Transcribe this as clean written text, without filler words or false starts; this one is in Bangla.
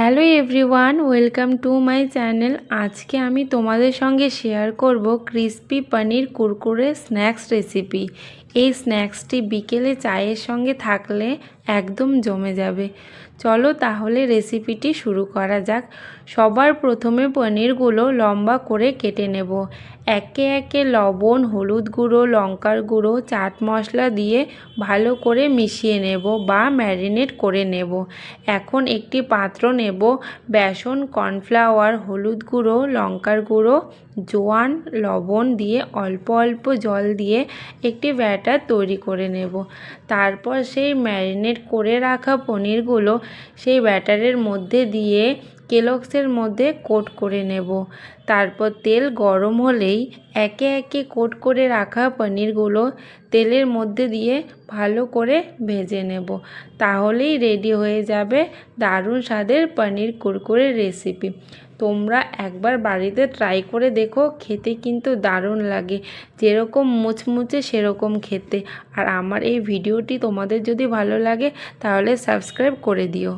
Hello everyone, welcome to my channel. আজকে আমি তোমাদের সঙ্গে শেয়ার করব ক্রিসপি পনির কুরকুরে স্ন্যাক্স রেসিপি। এই স্ন্যাক্সটি বিকেলে চায়ের সঙ্গে থাকলে একদম জমে যাবে। চলো তাহলে রেসিপিটি শুরু করা যাক। সবার প্রথমে পনিরগুলো লম্বা করে কেটে নেব। একে একে লবণ, হলুদ গুঁড়ো, লঙ্কার গুঁড়ো, চাট মশলা দিয়ে ভালো করে মিশিয়ে নেব বা ম্যারিনেট করে নেব। এখন একটি পাত্র নেব। বেসন, কর্নফ্লাওয়ার, হলুদ গুঁড়ো, লঙ্কার গুঁড়ো, জোয়ান, লবণ দিয়ে অল্প অল্প জল দিয়ে একটি ব্যাটার তৈরি করে নেব। তারপর সেই ম্যারিনেট করে রাখা পনিরগুলো সেই ব্যাটারের মধ্যে দিয়ে কেলগসের মধ্যে কোট করে নেব। তারপর তেল গরম হলেই একে একে কোট করে রাখা পনিরগুলো তেলের মধ্যে দিয়ে ভালো করে ভেজে নেব। তাহলেই রেডি হয়ে যাবে দারুণ স্বাদের পনির কুরকুরে রেসিপি। তোমরা একবার বাড়িতে ট্রাই করে দেখো, খেতে কিন্তু দারুণ লাগে, যেরকম মুচমুচে সেরকম খেতে। আর আমার এই ভিডিওটি তোমাদের যদি ভালো লাগে তাহলে সাবস্ক্রাইব করে দিও।